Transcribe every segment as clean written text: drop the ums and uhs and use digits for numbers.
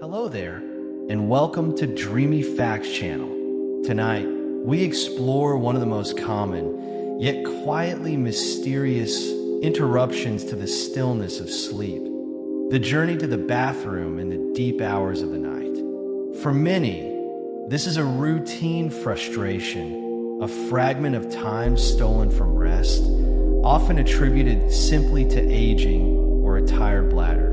Hello there, and welcome to Dreamy Facts channel. Tonight, we explore one of the most common, yet quietly mysterious interruptions to the stillness of sleep. The journey to the bathroom in the deep hours of the night. For many, this is a routine frustration, a fragment of time stolen from rest, often attributed simply to aging or a tired bladder.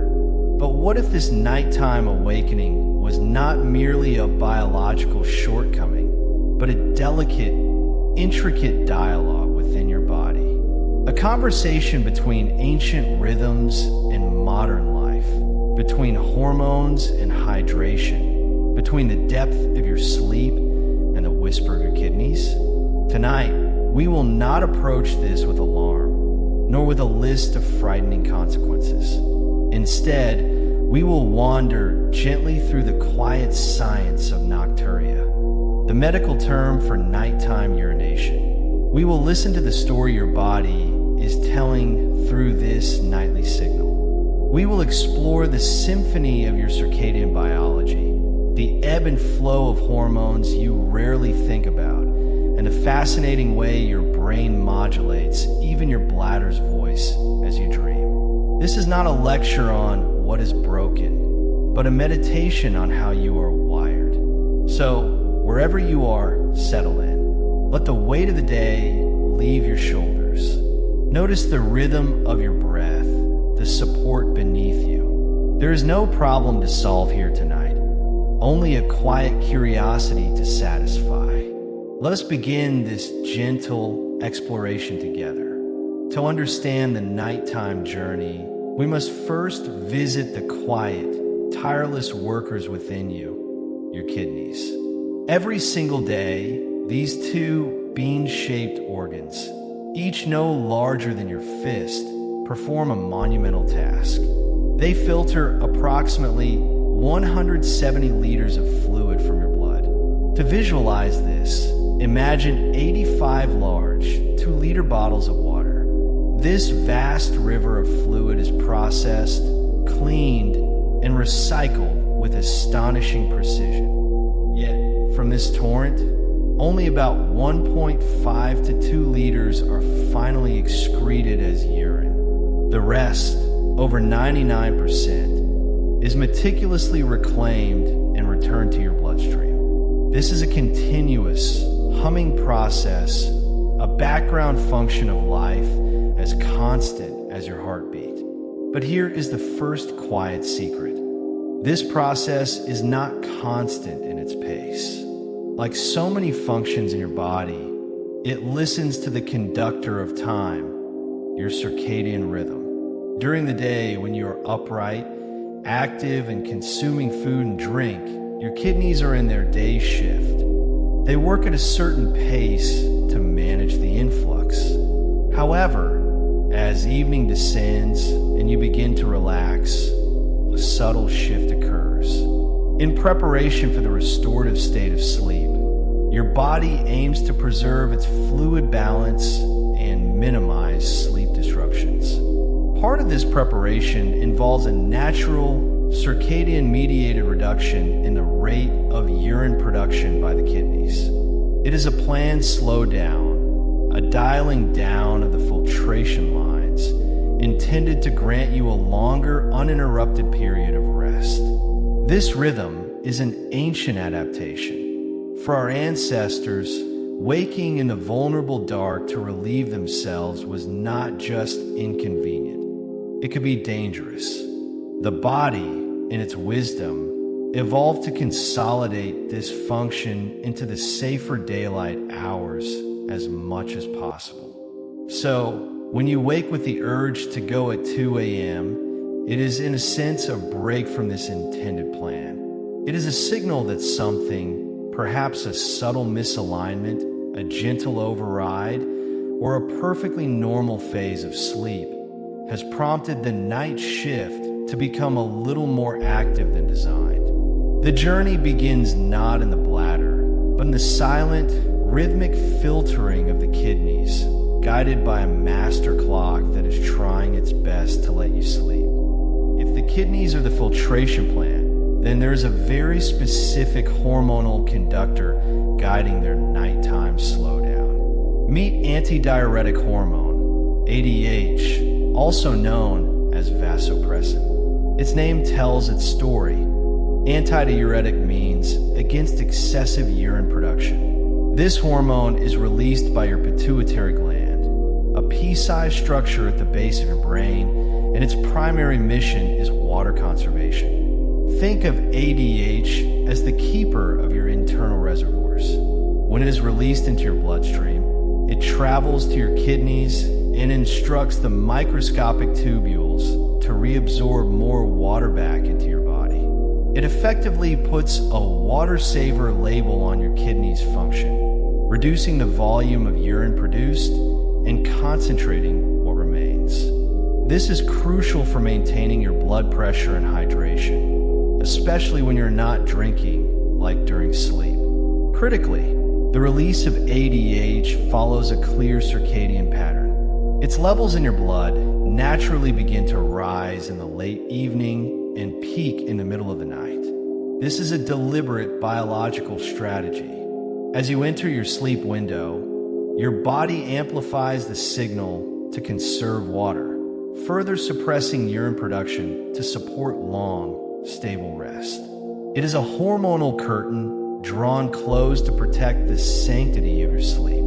But what if this nighttime awakening was not merely a biological shortcoming, but a delicate, intricate dialogue within your body? A conversation between ancient rhythms and modern life, between hormones and hydration, between the depth of your sleep and the whisper of your kidneys. Tonight, we will not approach this with alarm, nor with a list of frightening consequences. Instead, we will wander gently through the quiet science of nocturia, the medical term for nighttime urination. We will listen to the story your body is telling through this nightly signal. We will explore the symphony of your circadian biology, the ebb and flow of hormones you rarely think about, and the fascinating way your brain modulates even your bladder's voice as you dream. This is not a lecture on what is broken, but a meditation on how you are wired. So, wherever you are, settle in. Let the weight of the day leave your shoulders. Notice the rhythm of your breath, the support beneath you. There is no problem to solve here tonight, only a quiet curiosity to satisfy. Let us begin this gentle exploration together. To understand the nighttime journey, we must first visit the quiet, tireless workers within you, your kidneys. Every single day, these two bean-shaped organs, each no larger than your fist, perform a monumental task. They filter approximately 170 liters of fluid from your blood. To visualize this, imagine 85 large 2-liter bottles of water. This vast river of fluid is processed, cleaned, and recycled with astonishing precision. Yet, from this torrent, only about 1.5 to 2 liters are finally excreted as urine. The rest, over 99%, is meticulously reclaimed and returned to your bloodstream. This is a continuous, humming process, a background function of life as constant as your heartbeat. But here is the first quiet secret. This process is not constant in its pace. Like so many functions in your body, it listens to the conductor of time, your circadian rhythm. During the day, when you are upright, active, and consuming food and drink, your kidneys are in their day shift. They work at a certain pace to manage the influx. However, as evening descends and you begin to relax, a subtle shift occurs. In preparation for the restorative state of sleep, your body aims to preserve its fluid balance and minimize sleep disruptions. Part of this preparation involves a natural circadian-mediated reduction in the rate of urine production by the kidneys. It is a planned slowdown, a dialing down of the filtration lines intended to grant you a longer, uninterrupted period of rest. This rhythm is an ancient adaptation. For our ancestors, waking in the vulnerable dark to relieve themselves was not just inconvenient. It could be dangerous. The body, in its wisdom, evolved to consolidate this function into the safer daylight hours as much as possible. So, when you wake with the urge to go at 2 a.m., it is in a sense a break from this intended plan. It is a signal that something, perhaps a subtle misalignment, a gentle override, or a perfectly normal phase of sleep, has prompted the night shift to become a little more active than designed. The journey begins not in the bladder, but in the silent, rhythmic filtering of the kidneys, guided by a master clock that is trying its best to let you sleep. If the kidneys are the filtration plant, then there's a very specific hormonal conductor guiding their nighttime slowdown. Meet antidiuretic hormone, ADH, also known as vasopressin. Its name tells its story. Antidiuretic means against excessive urine production. This hormone is released by your pituitary gland, a pea-sized structure at the base of your brain, and its primary mission is water conservation. Think of ADH as the keeper of your internal reservoirs. When it is released into your bloodstream, it travels to your kidneys and instructs the microscopic tubules to reabsorb more water back into your body. It effectively puts a water saver label on your kidneys' function, reducing the volume of urine produced and concentrating what remains. This is crucial for maintaining your blood pressure and hydration, especially when you're not drinking, like during sleep. Critically, the release of ADH follows a clear circadian pattern. Its levels in your blood naturally begin to rise in the late evening and peak in the middle of the night. This is a deliberate biological strategy. As you enter your sleep window, your body amplifies the signal to conserve water, further suppressing urine production to support long, stable rest. It is a hormonal curtain drawn close to protect the sanctity of your sleep.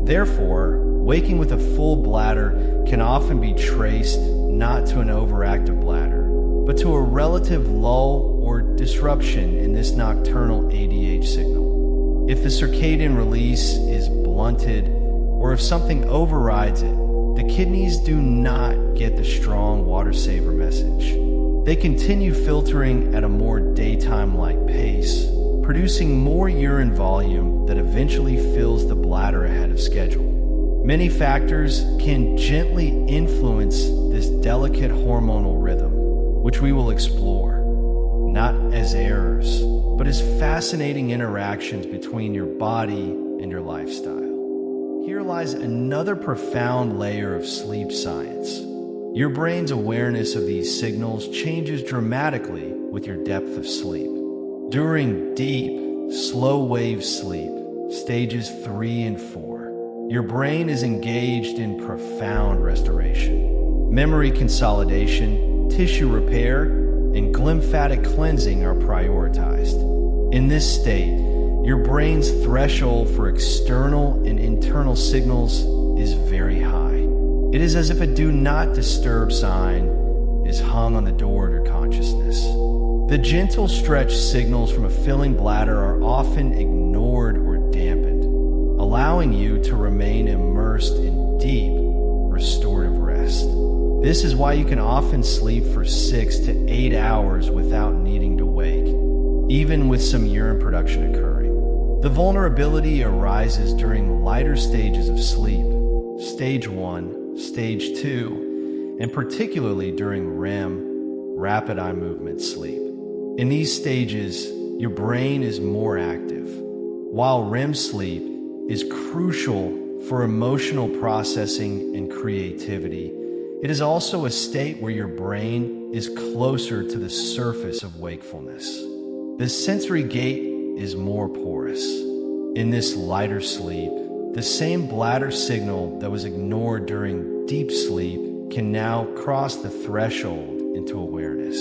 Therefore, waking with a full bladder can often be traced not to an overactive bladder, but to a relative lull or disruption in this nocturnal ADH signal. If the circadian release is blunted, or if something overrides it, the kidneys do not get the strong water saver message. They continue filtering at a more daytime-like pace, producing more urine volume that eventually fills the bladder ahead of schedule. Many factors can gently influence this delicate hormonal rhythm, which we will explore, not as errors, but as fascinating interactions between your body and your lifestyle. Here lies another profound layer of sleep science. Your brain's awareness of these signals changes dramatically with your depth of sleep. During deep, slow-wave sleep, stages 3 and 4, your brain is engaged in profound restoration. Memory consolidation, tissue repair, and glymphatic cleansing are prioritized. In this state, your brain's threshold for external and internal signals is very high. It is as if a do not disturb sign is hung on the door of your consciousness. The gentle stretch signals from a filling bladder are often ignored or dampened, allowing you to remain immersed in deep, restorative rest. This is why you can often sleep for 6 to 8 hours without needing to wake, even with some urine production occurring. The vulnerability arises during lighter stages of sleep, stage 1, stage 2, and particularly during REM, rapid eye movement sleep. In these stages, your brain is more active, while REM sleep is crucial for emotional processing and creativity. It is also a state where your brain is closer to the surface of wakefulness. The sensory gate is more porous. In this lighter sleep, the same bladder signal that was ignored during deep sleep can now cross the threshold into awareness.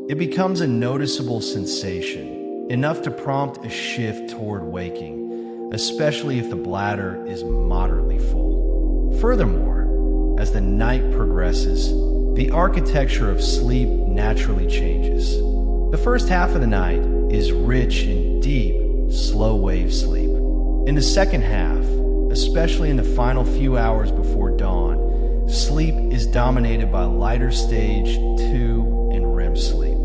It becomes a noticeable sensation, enough to prompt a shift toward waking, especially if the bladder is moderately full. Furthermore, as the night progresses, the architecture of sleep naturally changes. The first half of the night is rich in deep, slow-wave sleep. In the second half, especially in the final few hours before dawn, sleep is dominated by lighter stage 2 and REM sleep.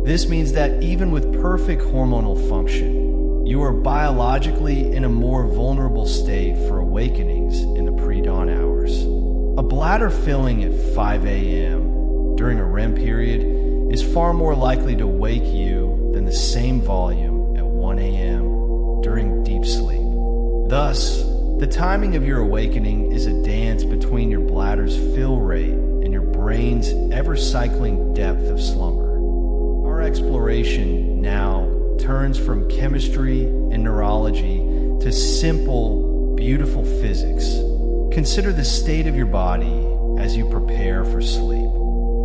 This means that even with perfect hormonal function, you are biologically in a more vulnerable state for awakenings in the pre-dawn hours. A bladder filling at 5 a.m. during a REM period is far more likely to wake you than the same volume at 1 a.m. during deep sleep. Thus, the timing of your awakening is a dance between your bladder's fill rate and your brain's ever-cycling depth of slumber. Our exploration now turns from chemistry and neurology to simple, beautiful physics. Consider the state of your body as you prepare for sleep.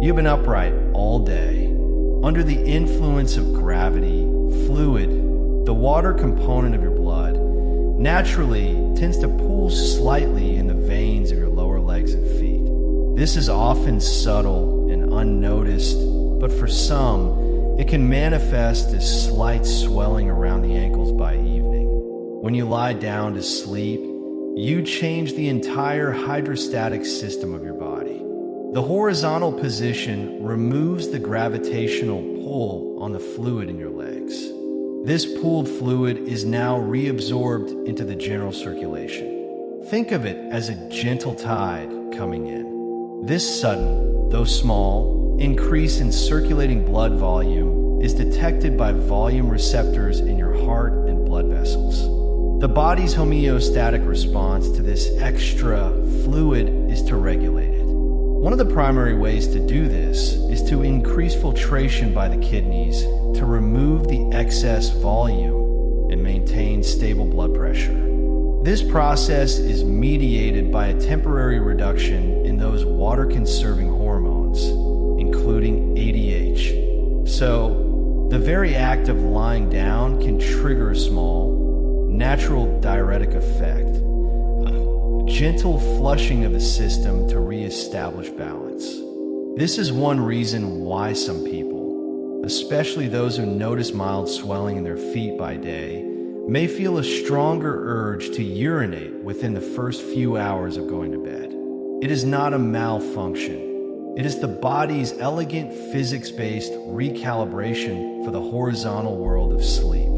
You've been upright all day. Under the influence of gravity, fluid, the water component of your blood, naturally tends to pool slightly in the veins of your lower legs and feet. This is often subtle and unnoticed, but for some, it can manifest as slight swelling around the ankles by evening. When you lie down to sleep, you change the entire hydrostatic system of your body. The horizontal position removes the gravitational pull on the fluid in your legs. This pooled fluid is now reabsorbed into the general circulation. Think of it as a gentle tide coming in. This sudden, though small, increase in circulating blood volume is detected by volume receptors in your heart and blood vessels. The body's homeostatic response to this extra fluid is to regulate it. One of the primary ways to do this is to increase filtration by the kidneys to remove the excess volume and maintain stable blood pressure. This process is mediated by a temporary reduction in those water-conserving hormones, including ADH. So, the very act of lying down can trigger a small, natural diuretic effect, a gentle flushing of the system to reestablish balance. This is one reason why some people, especially those who notice mild swelling in their feet by day, may feel a stronger urge to urinate within the first few hours of going to bed. It is not a malfunction. It is the body's elegant physics-based recalibration for the horizontal world of sleep.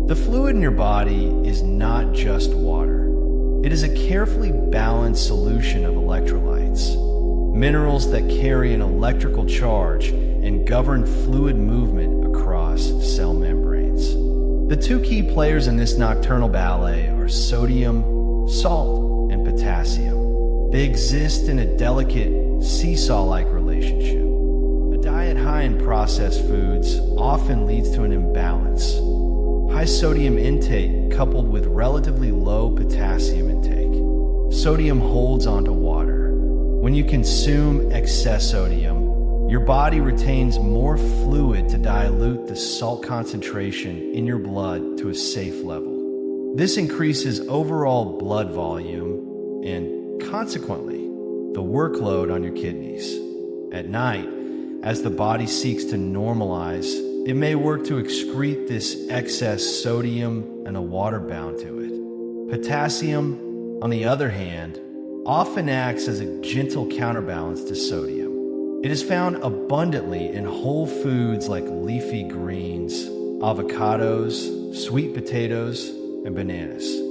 The fluid in your body is not just water. It is a carefully balanced solution of electrolytes, minerals that carry an electrical charge and govern fluid movement across cell membranes. The two key players in this nocturnal ballet are sodium, salt, and potassium. They exist in a delicate seesaw-like relationship. A diet high in processed foods often leads to an imbalance. High sodium intake coupled with relatively low potassium intake. Sodium holds onto water. When you consume excess sodium, your body retains more fluid to dilute the salt concentration in your blood to a safe level. This increases overall blood volume and, consequently, the workload on your kidneys. At night, as the body seeks to normalize, it may work to excrete this excess sodium and the water bound to it. Potassium, on the other hand, often acts as a gentle counterbalance to sodium. It is found abundantly in whole foods like leafy greens, avocados, sweet potatoes, and bananas.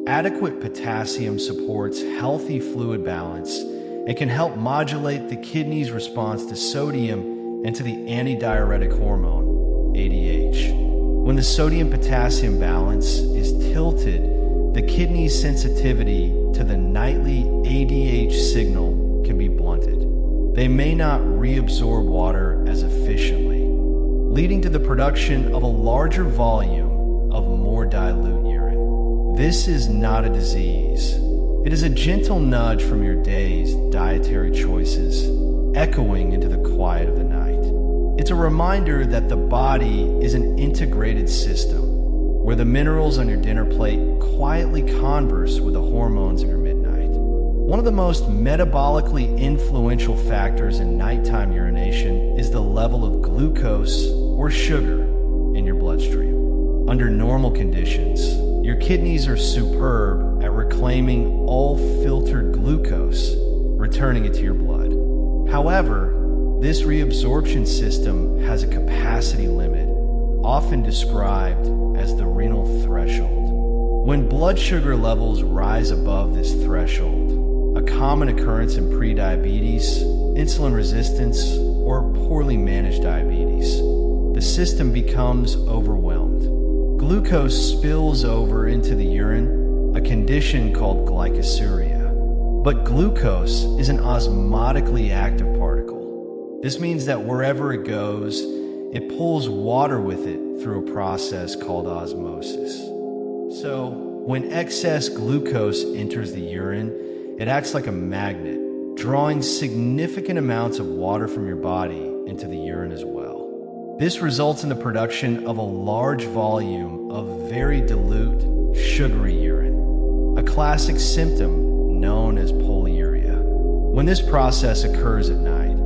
Adequate potassium supports healthy fluid balance and can help modulate the kidney's response to sodium and to the antidiuretic hormone, ADH. When the sodium-potassium balance is tilted, the kidney's sensitivity to the nightly ADH signal can be blunted. They may not reabsorb water as efficiently, leading to the production of a larger volume of more dilute urine. This is not a disease. It is a gentle nudge from your day's dietary choices, echoing into the quiet of the night. It's a reminder that the body is an integrated system, where the minerals on your dinner plate quietly converse with the hormones of your midnight. One of the most metabolically influential factors in nighttime urination is the level of glucose or sugar in your bloodstream. Under normal conditions, your kidneys are superb at reclaiming all filtered glucose, returning it to your blood. However, this reabsorption system has a capacity limit, often described as the renal threshold. When blood sugar levels rise above this threshold, a common occurrence in prediabetes, insulin resistance, or poorly managed diabetes, the system becomes overwhelmed. Glucose spills over into the urine, a condition called glycosuria. But glucose is an osmotically active particle. This means that wherever it goes, it pulls water with it through a process called osmosis. So, when excess glucose enters the urine, it acts like a magnet, drawing significant amounts of water from your body into the urine as well. This results in the production of a large volume of very dilute, sugary urine, a classic symptom known as polyuria. When this process occurs at night,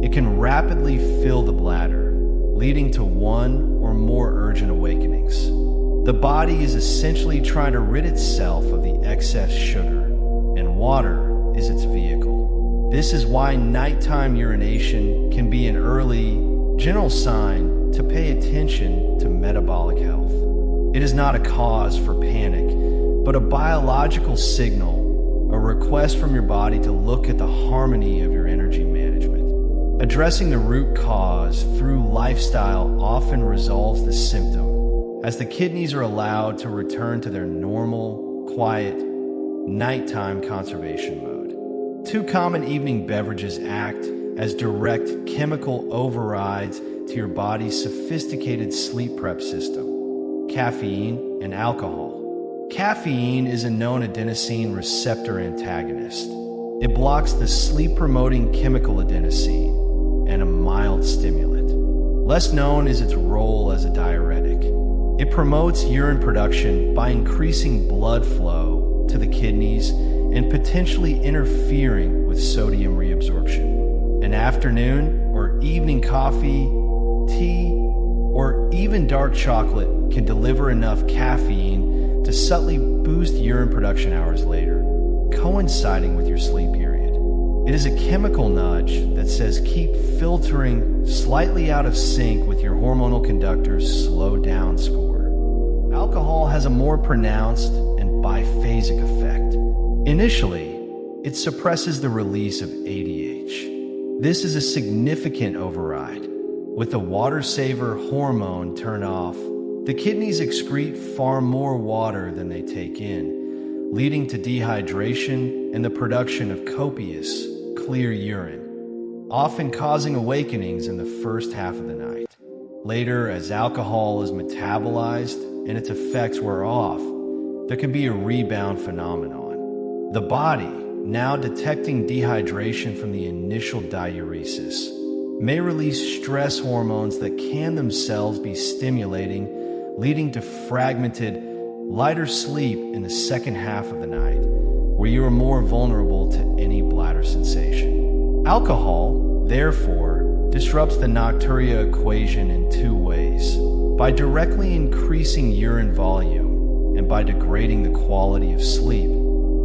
it can rapidly fill the bladder, leading to one or more urgent awakenings. The body is essentially trying to rid itself of the excess sugar, and water is its vehicle. This is why nighttime urination can be an early, general sign to pay attention to metabolic health. It is not a cause for panic, but a biological signal, a request from your body to look at the harmony of your energy management. Addressing the root cause through lifestyle often resolves the symptom, as the kidneys are allowed to return to their normal, quiet, nighttime conservation mode. Two common evening beverages act as direct chemical overrides to your body's sophisticated sleep prep system: caffeine and alcohol. Caffeine is a known adenosine receptor antagonist. It blocks the sleep-promoting chemical adenosine and a mild stimulant. Less known is its role as a diuretic. It promotes urine production by increasing blood flow to the kidneys and potentially interfering with sodium reabsorption. An afternoon or evening coffee, tea, or even dark chocolate can deliver enough caffeine to subtly boost urine production hours later, coinciding with your sleep period. It is a chemical nudge that says keep filtering slightly out of sync with your hormonal conductor's slow down score. Alcohol has a more pronounced and biphasic effect. Initially, it suppresses the release of ADH. This is a significant override. With the water saver hormone turned off, the kidneys excrete far more water than they take in, leading to dehydration and the production of copious, clear urine, often causing awakenings in the first half of the night. Later, as alcohol is metabolized and its effects wear off, there can be a rebound phenomenon. The body, now detecting dehydration from the initial diuresis, may release stress hormones that can themselves be stimulating, leading to fragmented, lighter sleep in the second half of the night, where you are more vulnerable to any bladder sensation. Alcohol, therefore, disrupts the nocturia equation in two ways: by directly increasing urine volume and by degrading the quality of sleep,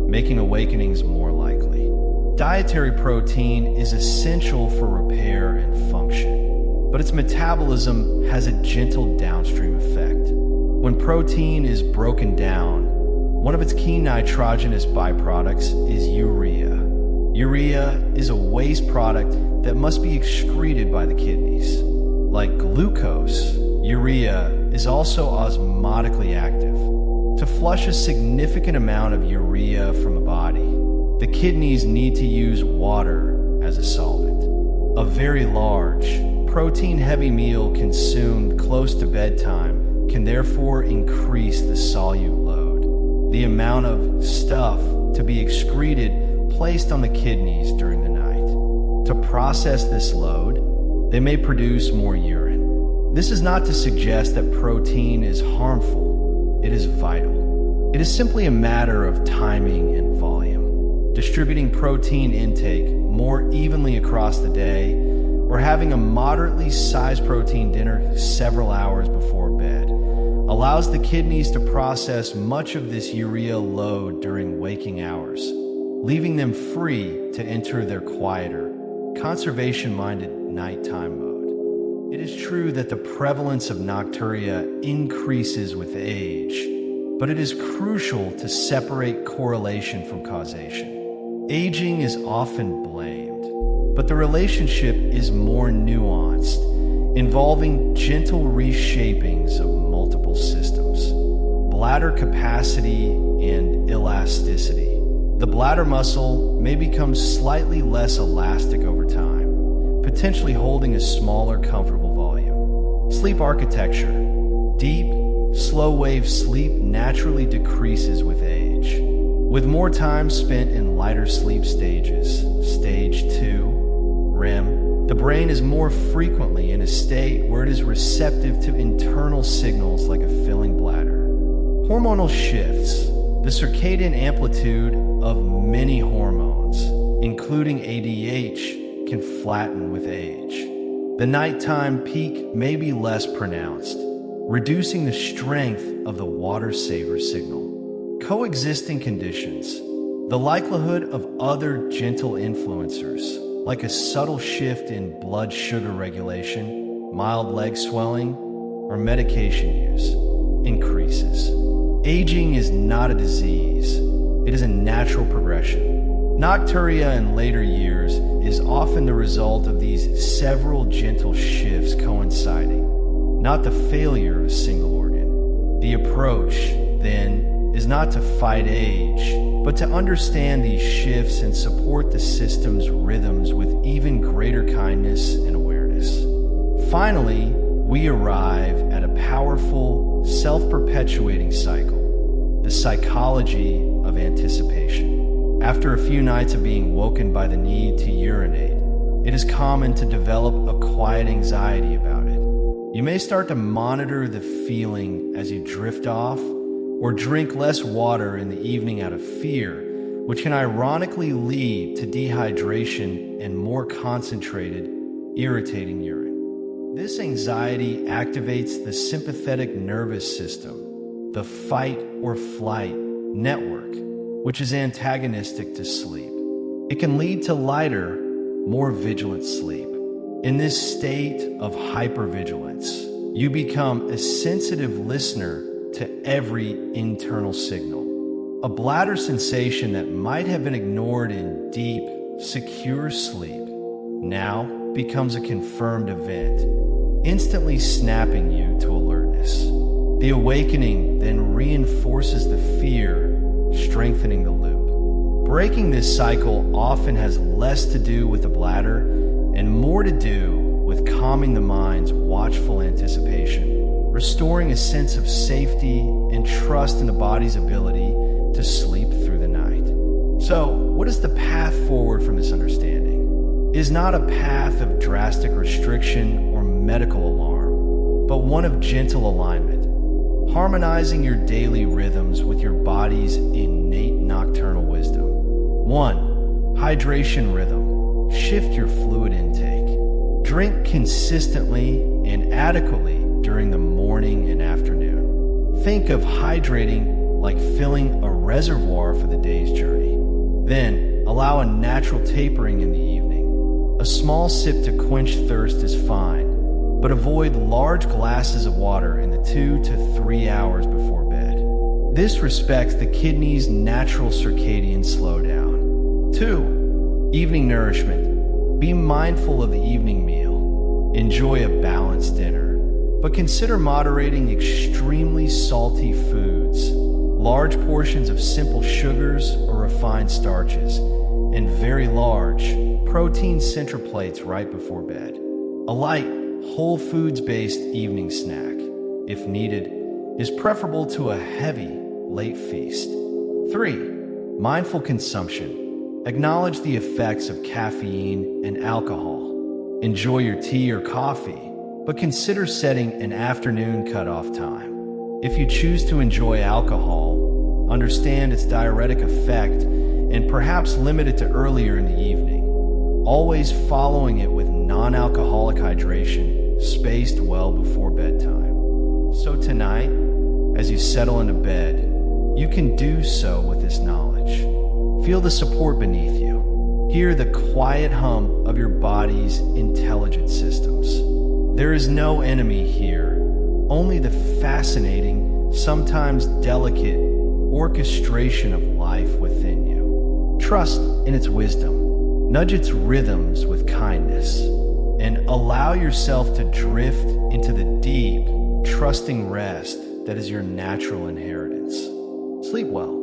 making awakenings more likely. Dietary protein is essential for repair and function, but its metabolism has a gentle downstream effect. When protein is broken down, one of its key nitrogenous byproducts is urea. Urea is a waste product that must be excreted by the kidneys. Like glucose, urea is also osmotically active. To flush a significant amount of urea from the body, the kidneys need to use water as a solvent. A very large, protein-heavy meal consumed close to bedtime can therefore increase the solute load, the amount of stuff to be excreted placed on the kidneys during the night. To process this load, they may produce more urine. This is not to suggest that protein is harmful. It is vital. It is simply a matter of timing and volume. Distributing protein intake more evenly across the day, or having a moderately sized protein dinner several hours before bed, allows the kidneys to process much of this urea load during waking hours, leaving them free to enter their quieter, conservation-minded nighttime mode. It is true that the prevalence of nocturia increases with age, but it is crucial to separate correlation from causation. Aging is often blamed, but the relationship is more nuanced, involving gentle reshapings of multiple systems. Bladder capacity and elasticity. The bladder muscle may become slightly less elastic over time, potentially holding a smaller, comfortable volume. Sleep architecture. Deep, slow-wave sleep naturally decreases with age. With more time spent in lighter sleep stages, stage 2, REM, the brain is more frequently in a state where it is receptive to internal signals like a filling bladder. Hormonal shifts. The circadian amplitude of many hormones, including ADH, can flatten with age. The nighttime peak may be less pronounced, reducing the strength of the water saver signal. Coexisting conditions. The likelihood of other gentle influencers, like a subtle shift in blood sugar regulation, mild leg swelling, or medication use, increases. Aging is not a disease. It is a natural progression. Nocturia in later years is often the result of these several gentle shifts coinciding, not the failure of a single organ. The approach, then, is not to fight age, but to understand these shifts and support the system's rhythms with even greater kindness and awareness. Finally, we arrive at a powerful, self-perpetuating cycle, the psychology of anticipation. After a few nights of being woken by the need to urinate, it is common to develop a quiet anxiety about it. You may start to monitor the feeling as you drift off, or drink less water in the evening out of fear, which can ironically lead to dehydration and more concentrated, irritating urine. This anxiety activates the sympathetic nervous system, the fight or flight network, which is antagonistic to sleep. It can lead to lighter, more vigilant sleep. In this state of hypervigilance, you become a sensitive listener to every internal signal. A bladder sensation that might have been ignored in deep, secure sleep now becomes a confirmed event, instantly snapping you to alertness. The awakening then reinforces the fear, strengthening the loop. Breaking this cycle often has less to do with the bladder and more to do with calming the mind's watchful anticipation, restoring a sense of safety and trust in the body's ability to sleep through the night. So, what is the path forward from this understanding? It is not a path of drastic restriction or medical alarm, but one of gentle alignment, harmonizing your daily rhythms with your body's innate nocturnal wisdom. 1. Hydration rhythm. Shift your fluid intake. Drink consistently and adequately during the morning and afternoon. Think of hydrating like filling a reservoir for the day's journey. Then, allow a natural tapering in the evening. A small sip to quench thirst is fine, but avoid large glasses of water in the 2 to 3 hours before bed. This respects the kidney's natural circadian slowdown. 2. Evening nourishment. Be mindful of the evening meal. Enjoy a balanced dinner, but consider moderating extremely salty foods, large portions of simple sugars or refined starches, and very large, protein-centered plates right before bed. A light, whole foods-based evening snack, if needed, is preferable to a heavy, late feast. 3. Mindful consumption. Acknowledge the effects of caffeine and alcohol. Enjoy your tea or coffee, but consider setting an afternoon cutoff time. If you choose to enjoy alcohol, understand its diuretic effect and perhaps limit it to earlier in the evening, always following it with non-alcoholic hydration spaced well before bedtime. So tonight, as you settle into bed, you can do so with this knowledge. Feel the support beneath you. Hear the quiet hum of your body's intelligent systems. There is no enemy here, only the fascinating, sometimes delicate orchestration of life within you. Trust in its wisdom, nudge its rhythms with kindness, and allow yourself to drift into the deep, trusting rest that is your natural inheritance. Sleep well.